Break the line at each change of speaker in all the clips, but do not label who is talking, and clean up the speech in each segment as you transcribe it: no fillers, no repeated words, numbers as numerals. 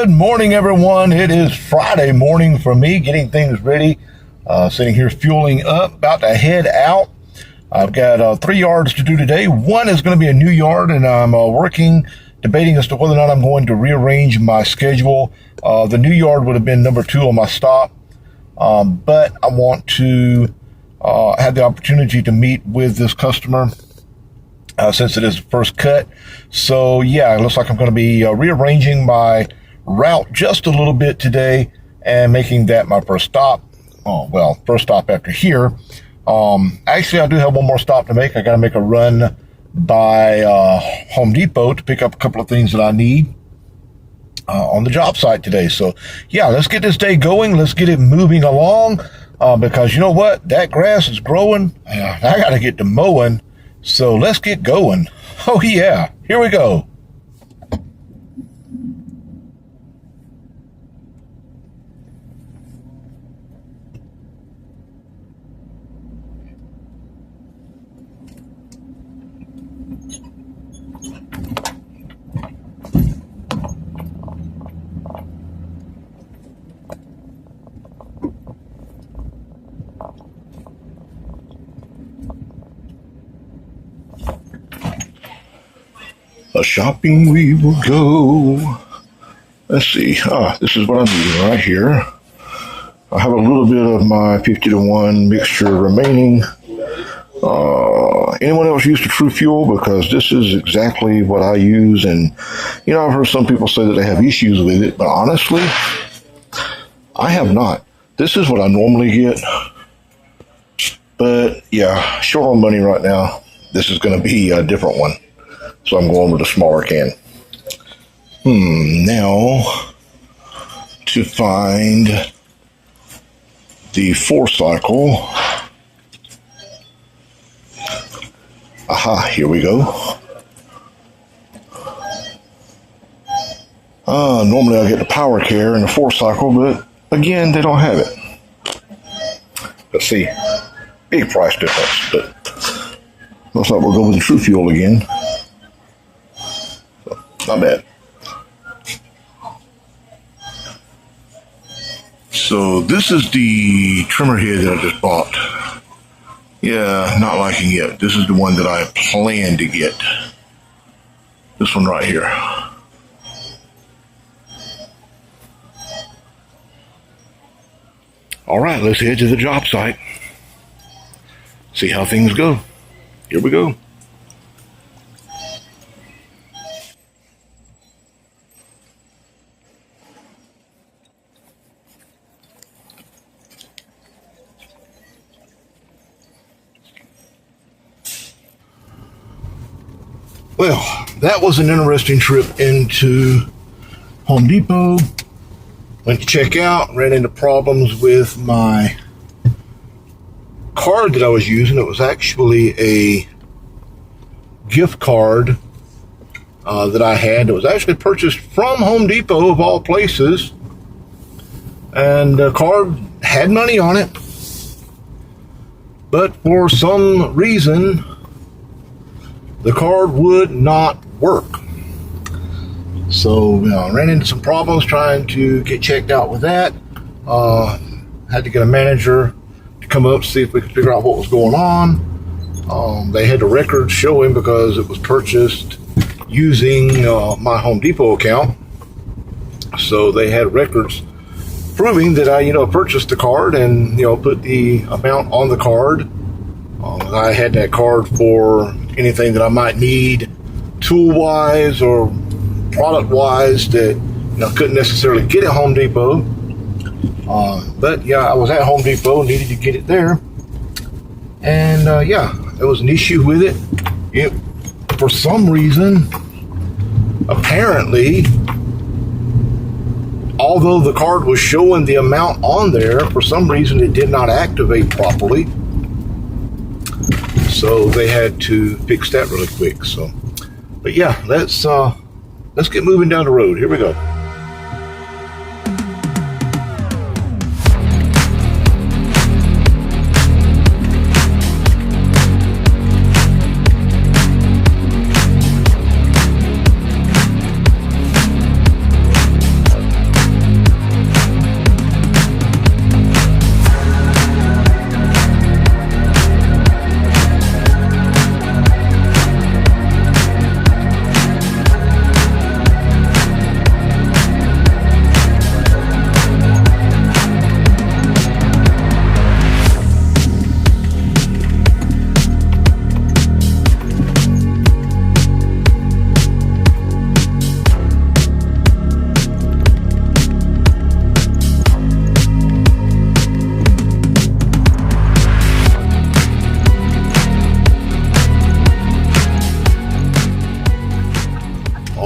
Good morning, everyone. It is Friday morning for me, getting things ready. Sitting here fueling up, about to head out. I've got 3 yards to do today. One is going to be a new yard, and I'm debating as to whether or not I'm going to rearrange my schedule. The new yard would have been number 2 on my stop, but I want to have the opportunity to meet with this customer since it is the first cut. So yeah, it looks like I'm going to be rearranging my route just a little bit today and making that my first stop. Oh, well, first stop after here. Actually, I do have one more stop to make. I got to make a run by Home Depot to pick up a couple of things that I need on the job site today. So yeah, let's get this day going. Let's get it moving along because you know what? That grass is growing. I got to get to mowing. So let's get going. Oh yeah, here we go. Shopping we will go. Let's see. This is what I'm using right here. I have a little bit of my 50-to-1 mixture remaining. Anyone else use the True Fuel? Because this is exactly what I use. And, you know, I've heard some people say that they have issues with it. But honestly, I have not. This is what I normally get. But, yeah, short on money right now. This is going to be a different one. So I'm going with a smaller can. Now, to find the 4-cycle. Aha, here we go. Normally I get the Power Care and the 4-cycle, but again, they don't have it. Let's see, big price difference, but looks like we'll go with the True Fuel again. Not bad. So this is the trimmer head that I just bought. Yeah, not liking it. This is the one that I plan to get. This one right here. All right, let's head to the job site. See how things go. Here we go. Well, that was an interesting trip into Home Depot. Went to check out, ran into problems with my card that I was using. It was actually a gift card that I had. It was actually purchased from Home Depot, of all places. And the card had money on it. But for some reason, the card would not work. So I ran into some problems trying to get checked out with that. Had to get a manager to come up to see if we could figure out what was going on. They had the records showing because it was purchased using my Home Depot account. So they had records proving that I, purchased the card and, put the amount on the card. I had that card for anything that I might need tool-wise or product-wise that couldn't necessarily get at Home Depot. But yeah, I was at Home Depot, needed to get it there. And yeah, there was an issue with it. For some reason, apparently, although the card was showing the amount on there, for some reason it did not activate properly. So they had to fix that really quick. So, but yeah, let's get moving down the road. Here we go.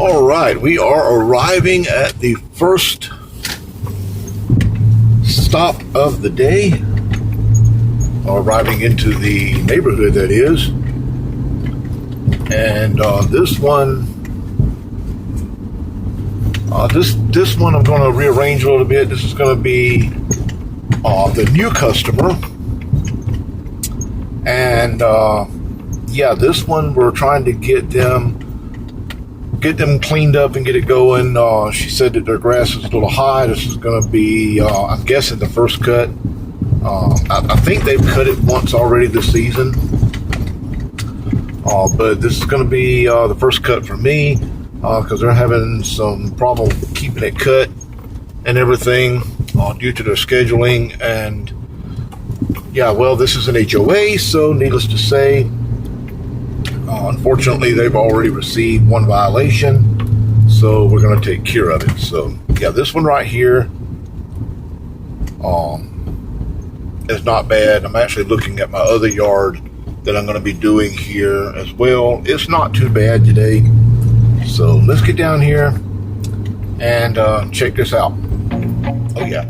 All right, we are arriving at the first stop of the day. Arriving into the neighborhood, that is. And this one I'm going to rearrange a little bit. This is going to be the new customer. And yeah, this one we're trying to get them cleaned up and get it going. She said that their grass is a little high. This is going to be, I'm guessing, the first cut. I think they've cut it once already this season. But this is going to be the first cut for me because they're having some problem keeping it cut and everything due to their scheduling. And yeah, well, this is an HOA, so needless to say, unfortunately, they've already received one violation, so we're going to take care of it. So yeah, this one right here is not bad. I'm actually looking at my other yard that I'm going to be doing here as well. It's not too bad today. So let's get down here and check this out. Oh yeah.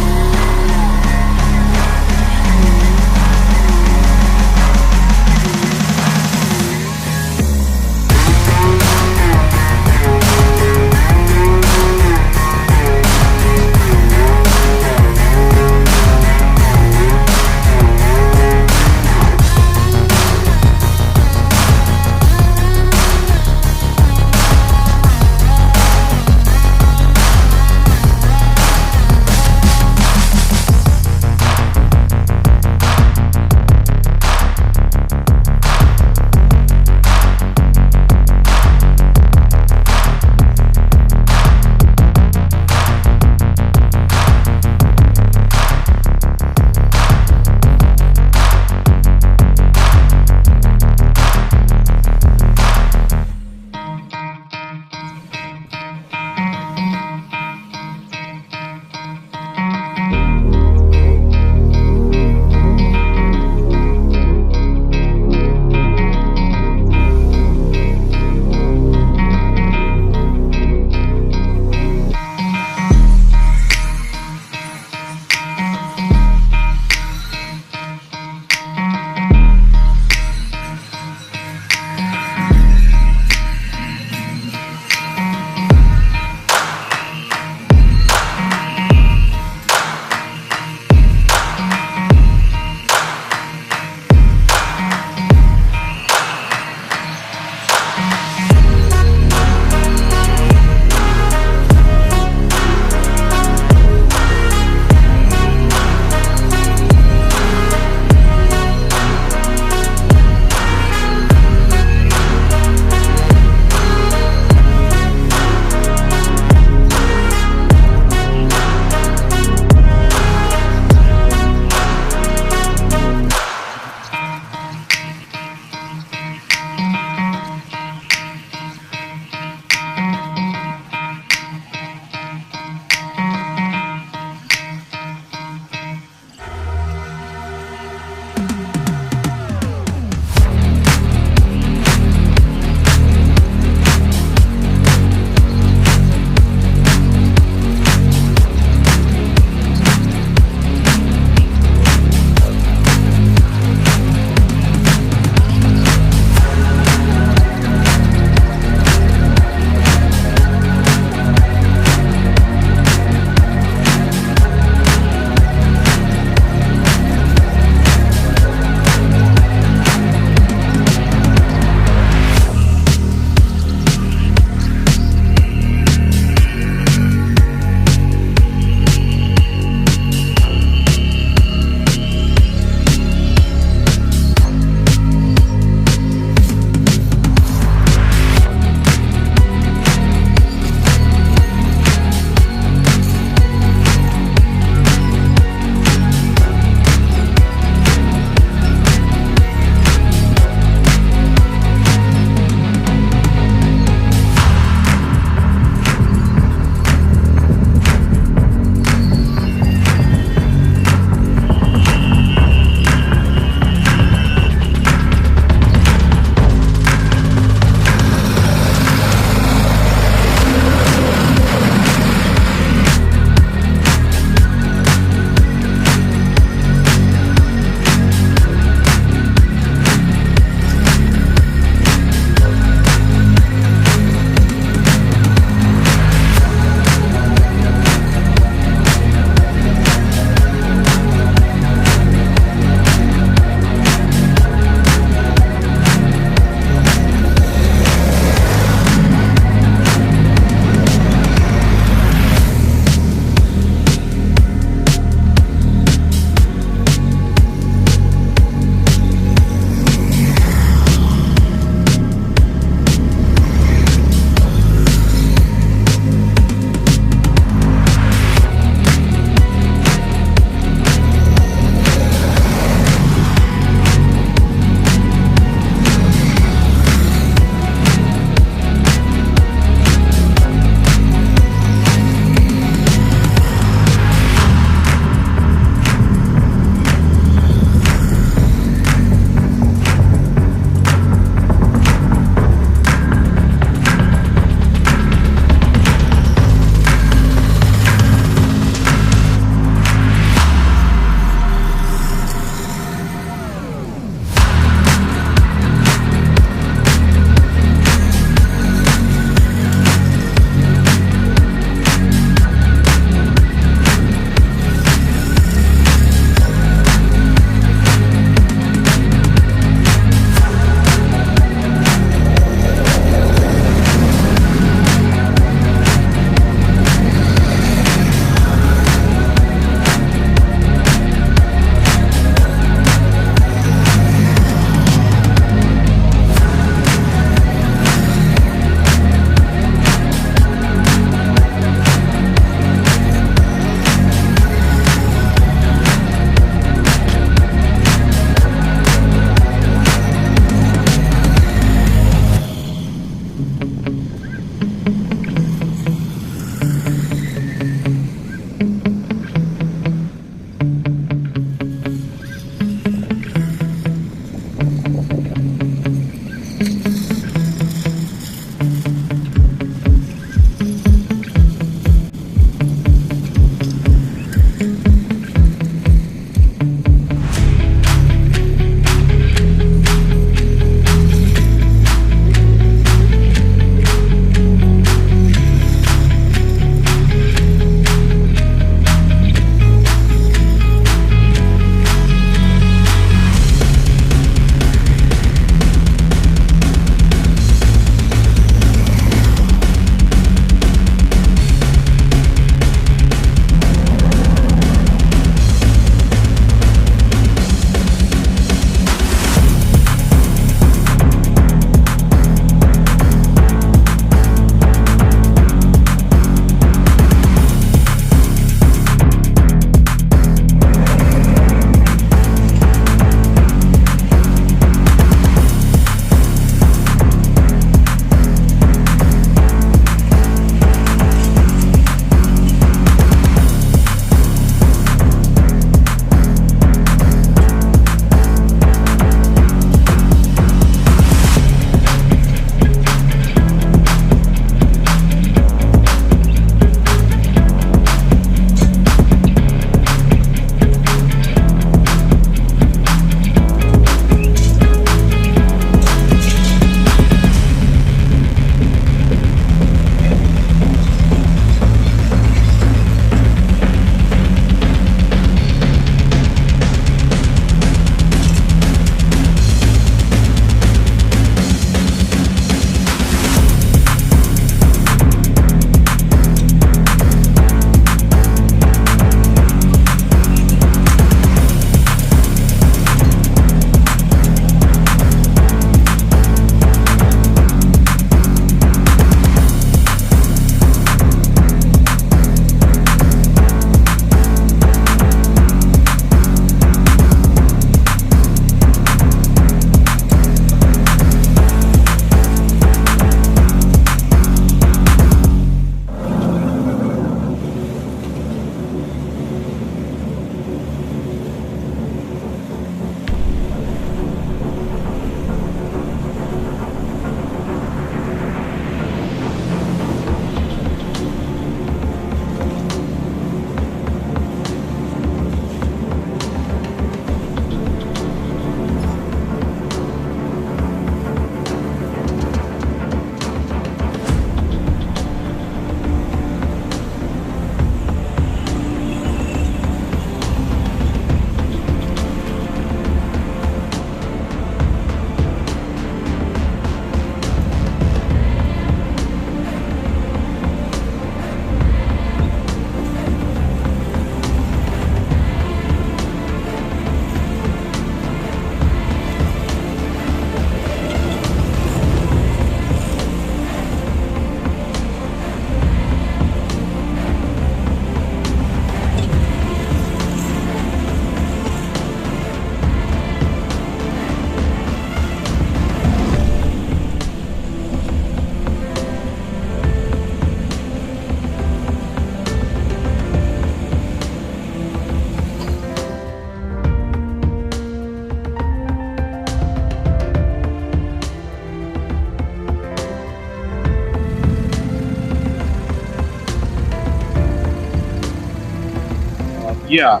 yeah,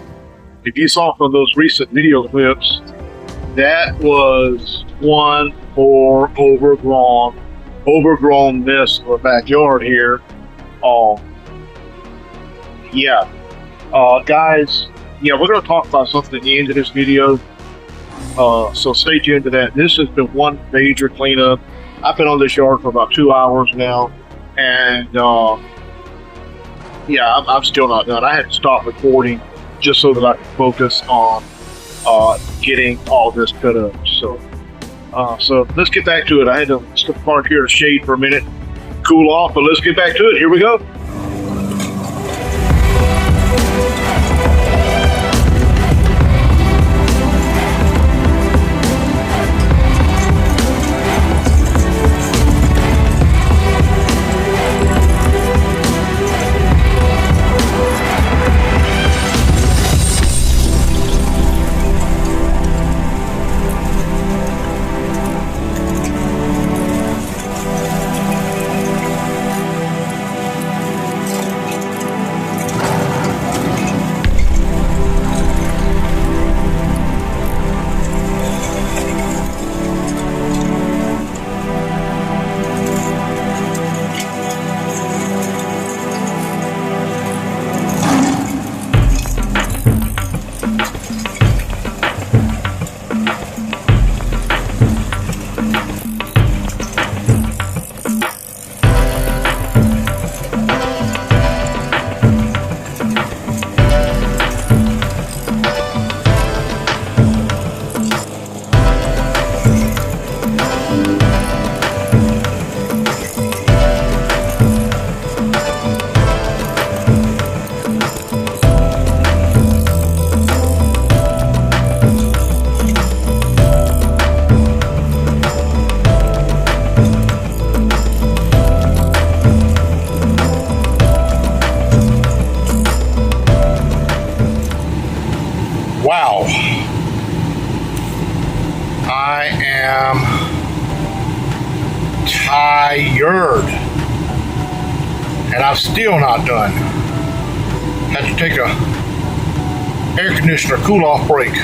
if you saw from those recent video clips, that was one for overgrownness of the backyard here. Yeah, guys, yeah, we're going to talk about something at the end of this video. So stay tuned to that. This has been one major cleanup. I've been on this yard for about 2 hours now, and yeah, I'm still not done. I had to stop recording just so that I could focus on getting all this cut up. So let's get back to it. I had to park here to shade for a minute, cool off, but let's get back to it. Here we go. Wow, I am tired, and I'm still not done. Had to take a air conditioner cool off break.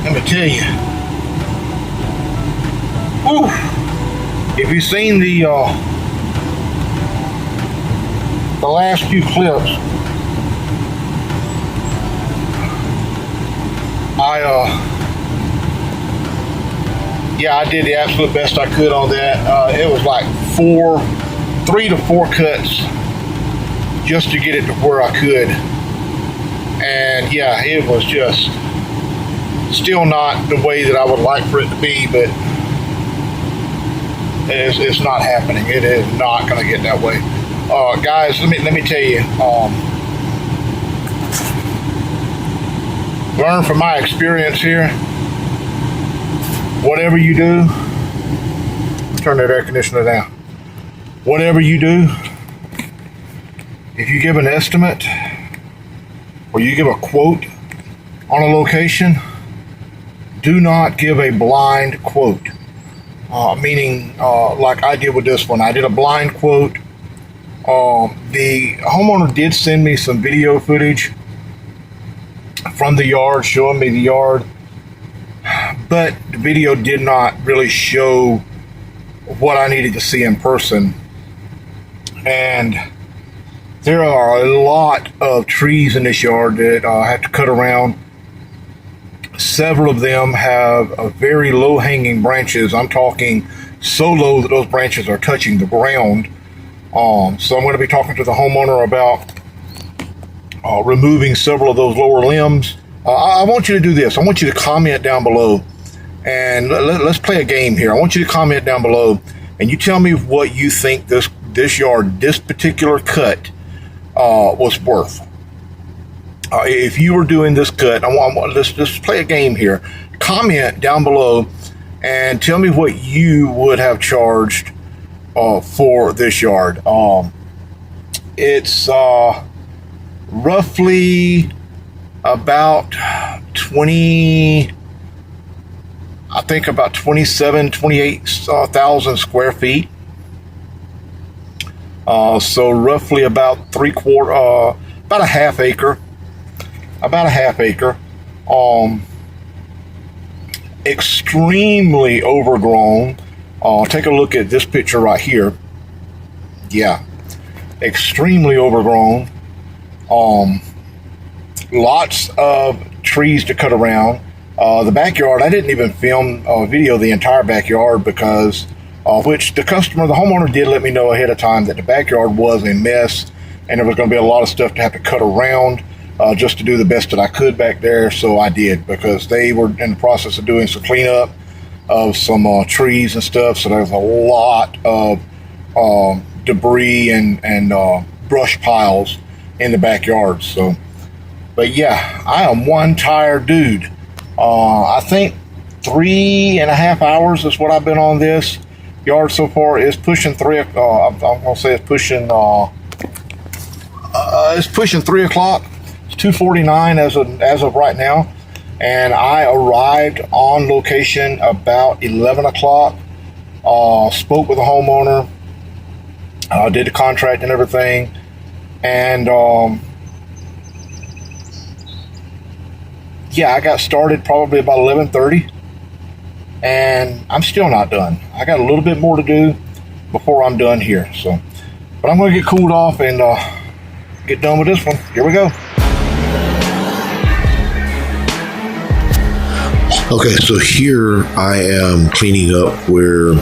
Let me tell you, whew, if you've seen the last few clips, I did the absolute best I could on that. It was like 3 to 4 cuts just to get it to where I could. And yeah, it was just still not the way that I would like for it to be, but it's not happening. It is not going to get that way. Guys, let me tell you, learn from my experience here. Whatever you do, turn that air conditioner down. Whatever you do, if you give an estimate or you give a quote on a location, do not give a blind quote. Meaning, like I did with this one, I did a blind quote. The homeowner did send me some video footage from the yard, showing me the yard, but the video did not really show what I needed to see in person. And there are a lot of trees in this yard that I have to cut around. Several of them have very low-hanging branches. I'm talking so low that those branches are touching the ground. So I'm going to be talking to the homeowner about removing several of those lower limbs. I want you to do this. I want you to comment down below, and let's play a game here. I want you to comment down below, and you tell me what you think this yard, this particular cut, was worth. If you were doing this cut, let's play a game here. Comment down below and tell me what you would have charged for this yard. It's roughly about 28,000 square feet. So roughly about about a half acre. Extremely overgrown. Take a look at this picture right here. Yeah, extremely overgrown. Lots of trees to cut around. The backyard, I didn't even film video the entire backyard because which the homeowner did let me know ahead of time that the backyard was a mess and there was going to be a lot of stuff to have to cut around just to do the best that I could back there. So I did, because they were in the process of doing some cleanup of some trees and stuff. So there's a lot of debris and brush piles in the backyard. So, but yeah, I am one tired dude. I think 3.5 hours is what I've been on this yard so far. It's pushing I'm gonna say it's pushing 3 o'clock. It's 2:49 as of right now, and I arrived on location about 11 o'clock. Spoke with the homeowner, did the contract and everything, and yeah, I got started probably about 11:30, and I'm still not done. I got a little bit more to do before I'm done here. So, but I'm going to get cooled off and get done with this one. Here we go.
Okay, so here I am cleaning up where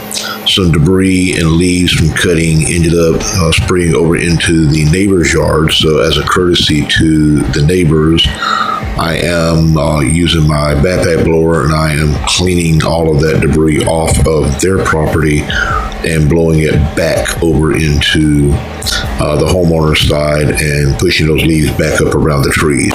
some debris and leaves from cutting ended up spraying over into the neighbor's yard. So as a courtesy to the neighbors, I am using my backpack blower and I am cleaning all of that debris off of their property and blowing it back over into the homeowner's side and pushing those leaves back up around the trees.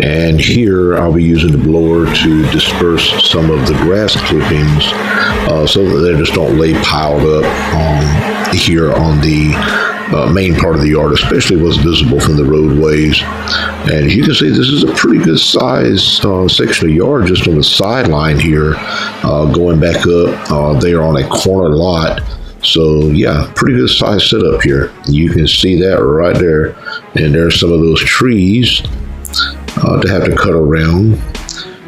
And here I'll be using the blower to disperse some of the grass clippings so that they just don't lay piled up here on the main part of the yard, especially what's visible from the roadways. And as you can see, this is a pretty good size section of yard just on the sideline here, going back up there on a corner lot. So yeah, pretty good size setup here. You can see that right there. And there's some of those trees to have to cut around,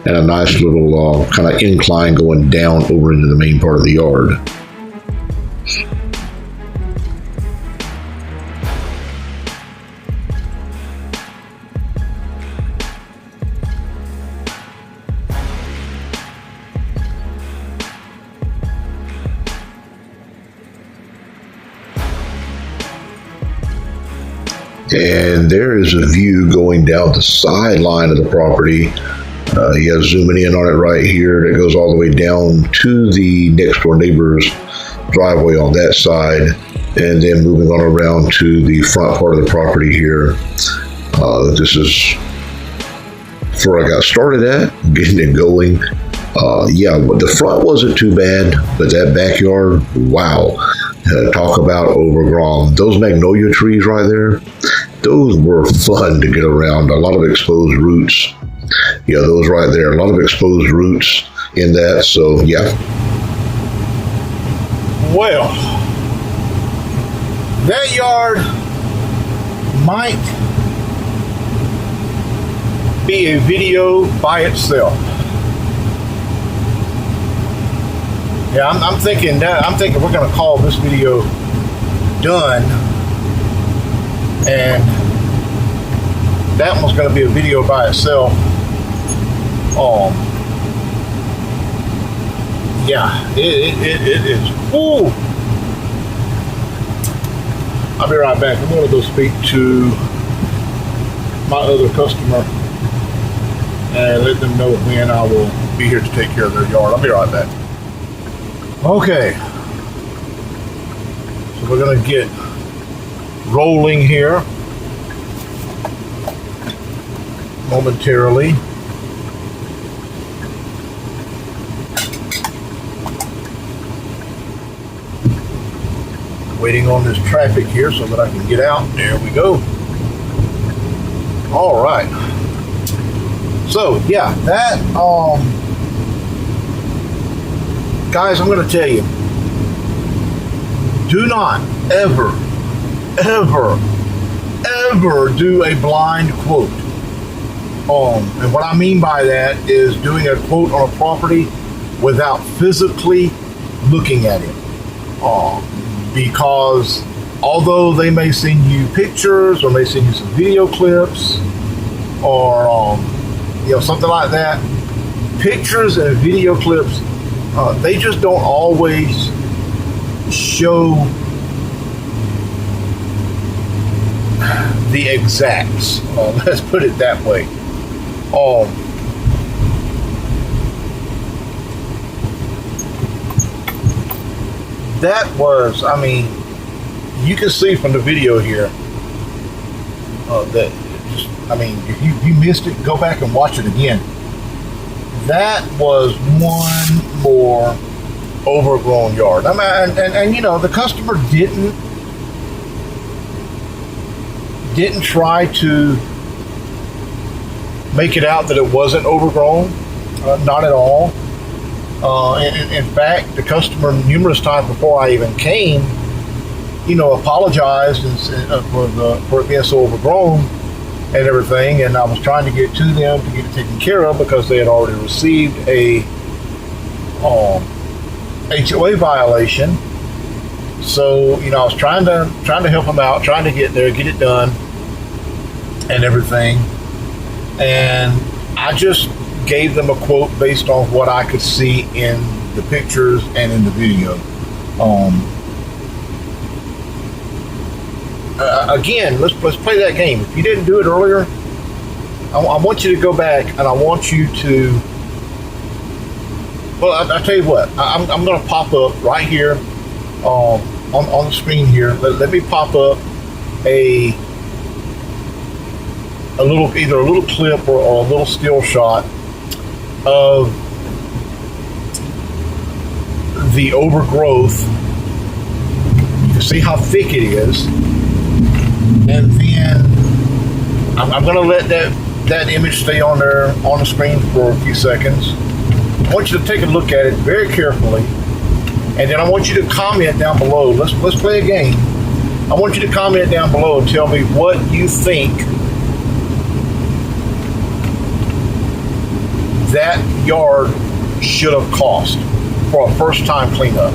and a nice little kind of incline going down over into the main part of the yard. And there is a view going down the sideline of the property. You have zooming in on it right here. That goes all the way down to the next door neighbor's driveway on that side, and then moving on around to the front part of the property here. This is where I got started at, getting it going. Yeah, the front wasn't too bad, but that backyard, wow. Talk about overgrown. Those magnolia trees right there, those were fun to get around. A lot of exposed roots. Yeah, those right there, a lot of exposed roots in that. So yeah.
Well, that yard might be a video by itself. Yeah, I'm thinking we're going to call this video done, and that one's going to be a video by itself. Yeah, it is. Ooh. I'll be right back. I'm going to go speak to my other customer and let them know when I will be here to take care of their yard. I'll be right back. Okay, so we're going to get rolling here momentarily.
Waiting on this traffic here so that I can get out. There we go. All right. So yeah, that guys, I'm going to tell you, do not ever do a blind quote. And what I mean by that is doing a quote on a property without physically looking at it. Because although they may send you pictures or may send you some video clips or something like that, pictures and video clips, they just don't always show the exacts. Let's put it that way. That was, I mean, you can see from the video here that, just, I mean, if you missed it, go back and watch it again. That was one more overgrown yard. I mean, and you know, the customer didn't try to make it out that it wasn't overgrown. Not at all. In fact, the customer numerous times before I even came, apologized for it being so overgrown and everything. And I was trying to get to them to get it taken care of because they had already received a HOA violation. So I was trying to help them out, trying to get there, get it done, and everything. And I just gave them a quote based on what I could see in the pictures and in the video. Again, let's play that game. If you didn't do it earlier, I want you to go back and I want you to. Well, I'll tell you what. I'm going to pop up right here on the screen here. Let me pop up either a little clip or a little still shot of the overgrowth. You can see how thick it is, and then I'm going to let that image stay on there on the screen for a few seconds. I want you to take a look at it very carefully, and then I want you to comment down below. Let's play a game. I want you to comment down below and tell me what you think that yard should have cost for a first time cleanup.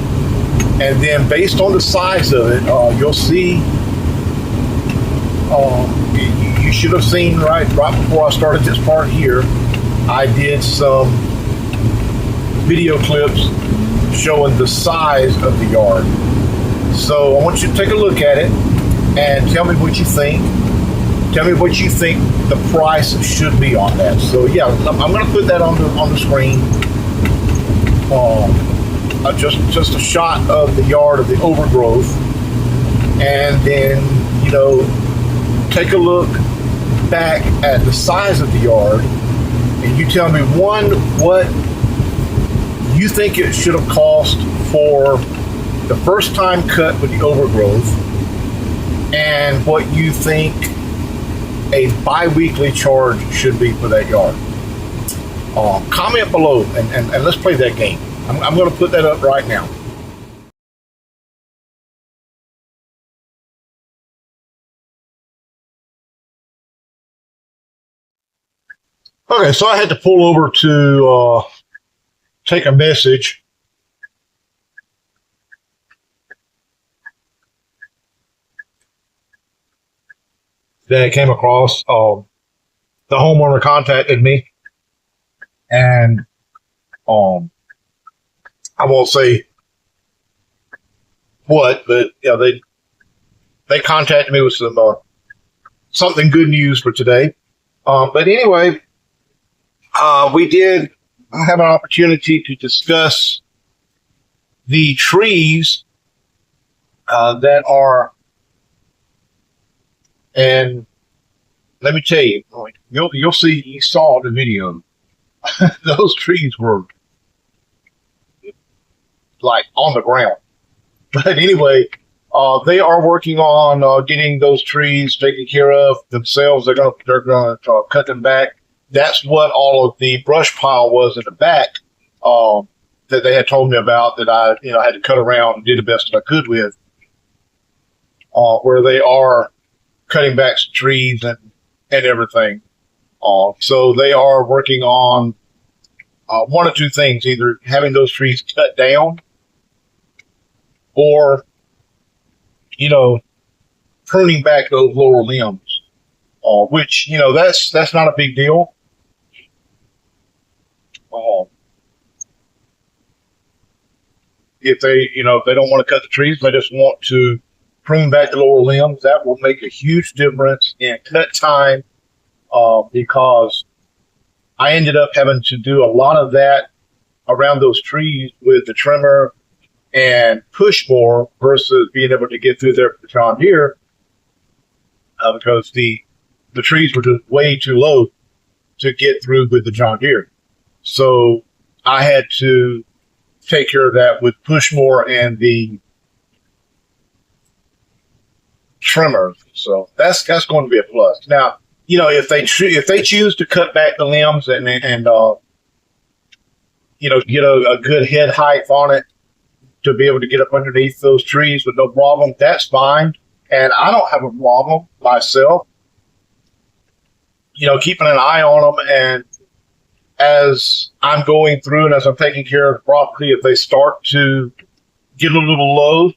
And then based on the size of it, you'll see, you should have seen right before I started this part here, I did some video clips showing the size of the yard. So I want you to take a look at it and tell me what you think. Tell me what you think the price should be on that. So yeah, I'm going to put that on the screen. Just a shot of the yard of the overgrowth, and then take a look back at the size of the yard, and you tell me what you think it should have cost for the first time cut with the overgrowth, and what you think a bi-weekly charge should be for that yard. Comment below and let's play that game. I'm going to put that up right now. Okay, so I had to pull over to take a message. That I came across. The homeowner contacted me, and I won't say what, but they contacted me with some something good news for today. But anyway, we did have an opportunity to discuss the trees that are. And let me tell you, you'll see, you saw the video. Those trees were like on the ground. But anyway,
They are working on getting those trees taken care of themselves. They're gonna cut them back. That's what all of the brush pile was in the back that they had told me about, that I had to cut around and did the best that I could with. Where they are cutting back some trees and everything. So they are working on one of two things: either having those trees cut down, or pruning back those lower limbs, which, that's not a big deal. If they don't want to cut the trees, they just want to prune back the lower limbs, that will make a huge difference in cut time, because I ended up having to do a lot of that around those trees with the trimmer and push more versus being able to get through there with the John Deere, because the trees were just way too low to get through with the John Deere. So I had to take care of that with push more and the trimmers. So that's going to be a plus. Now, if they choose to cut back the limbs and get a good head height on it to be able to get up underneath those trees with no problem, that's fine. And I don't have a problem myself, keeping an eye on them. And as I'm going through and as I'm taking care of the property, if they start to get a little low,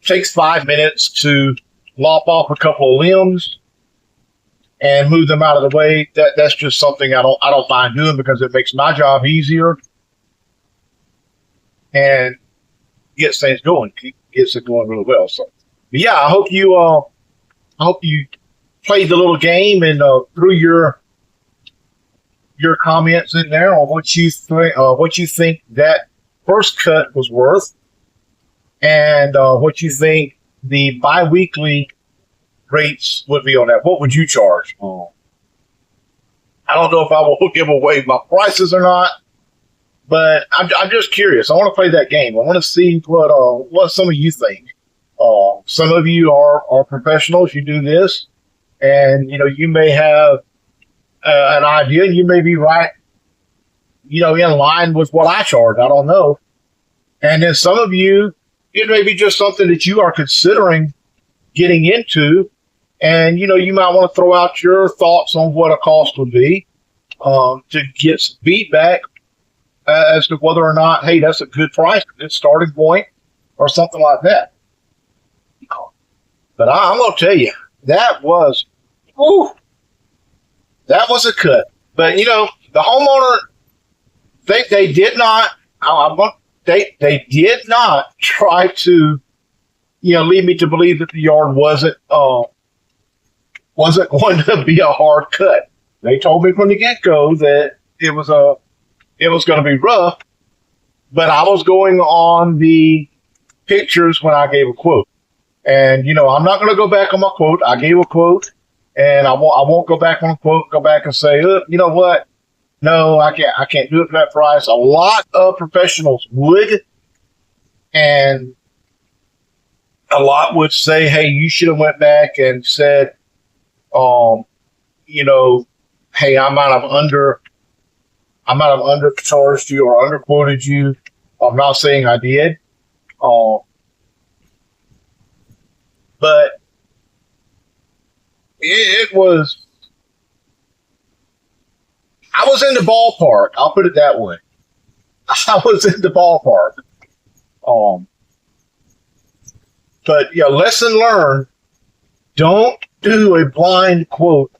takes 5 minutes to lop off a couple of limbs and move them out of the way. That's just something I don't mind doing, because it makes my job easier and gets things going. Gets it going really well. So, but yeah, I hope you played the little game and threw your comments in there on what you think that first cut was worth, and what you think the bi-weekly rates would be on that. What would you charge? I don't know if I will give away my prices or not, but I'm just curious. I want to play that game. I want to see what some of you think. Some of you are professionals. You do this, and you may have an idea. You may be right, in line with what I charge. I don't know. And then some of you, it may be just something that you are considering getting into, and you might want to throw out your thoughts on what a cost would be, to get some feedback as to whether or not, hey, that's a good price, a good starting point, or something like that. But I'm going to tell you, that was a cut. But the homeowner, they did not. They did not try to, lead me to believe that the yard wasn't going to be a hard cut. They told me from the get-go that it was going to be rough, but I was going on the pictures when I gave a quote. And, I'm not going to go back on my quote. I gave a quote, and I won't go back on a quote, go back and say, look, you know what? No, I can't do it for that price. A lot of professionals would, and a lot would say, hey, you should have went back and said, hey, I might have undercharged you or underquoted you. I'm not saying I did. But it was, I was in the ballpark. I'll put it that way. I was in the ballpark. But yeah, lesson learned. Don't do a blind quote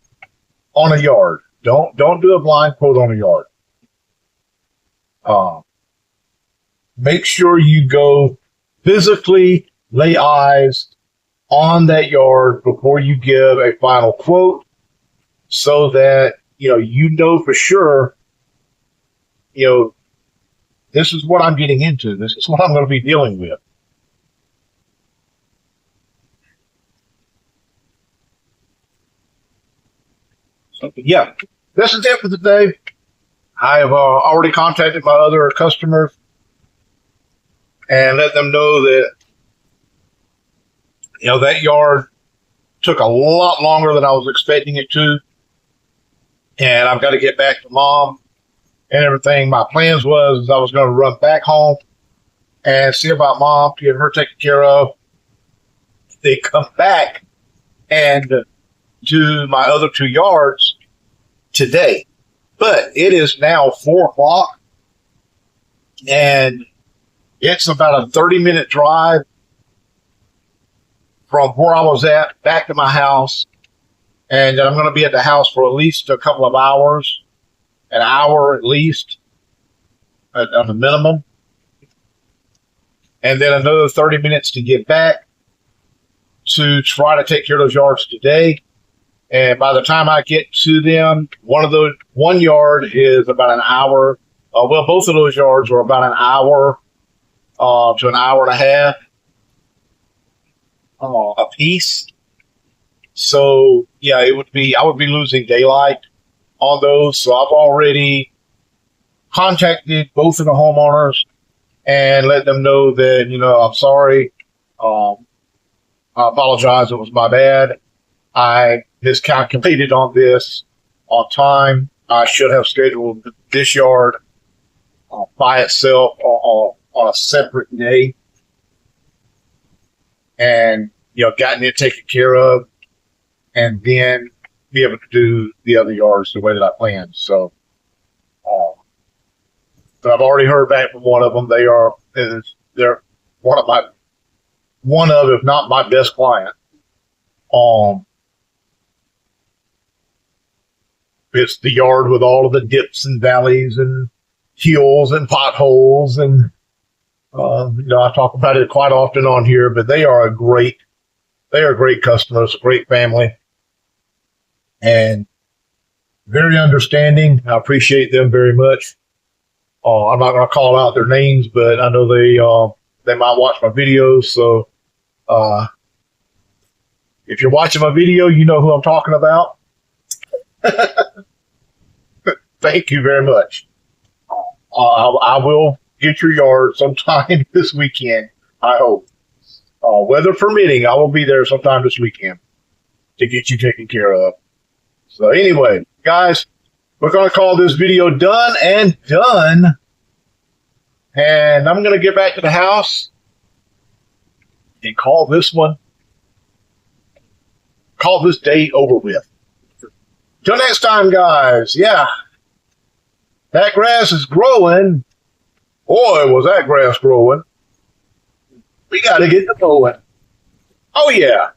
on a yard. Don't do a blind quote on a yard. Make sure you go physically lay eyes on that yard before you give a final quote, so that for sure, this is what I'm getting into. This is what I'm going to be dealing with. So, yeah, this is it for today. I have already contacted my other customers and let them know that
that yard took a lot longer than I was expecting it to. And I've got to get back to mom and everything. My plans was I was going to run back home and see about mom, get her taken care of. They come back and do my other 2 yards today. But it is now 4 o'clock and it's about a 30-minute drive from where I was at back to my house. And I'm going to be at the house for at least a couple of hours, an hour at least, at the minimum. And then another 30 minutes to get back to try to take care of those yards today. And by the time I get to them, one yard is about an hour. Both of those yards are about an hour to an hour and a half a piece. So yeah, I would be losing daylight on those. So I've already contacted both of the homeowners and let them know that, I'm sorry. I apologize. It was my bad. I miscalculated on this on time. I should have scheduled this yard by itself on a separate day and, gotten it taken care of and then be able to do the other yards the way that I planned. So, I've already heard back from one of them. They're one of, if not my best client. It's the yard with all of the dips and valleys and hills and potholes. And, I talk about it quite often on here, but they are great customers, a great family, and very understanding. I appreciate them very much. I'm not going to call out their names, but I know they might watch my videos. So, if you're watching my video, you know who I'm talking about. Thank you very much. I will get your yard sometime this weekend, I hope. Weather permitting, I will be there sometime this weekend to get you taken care of. So anyway, guys, we're going to call this video done and done. And I'm going to get back to the house and call this day over with. Till next time, guys. Yeah. That grass is growing. Boy, was that grass growing. We got to get to mowing. Oh, yeah.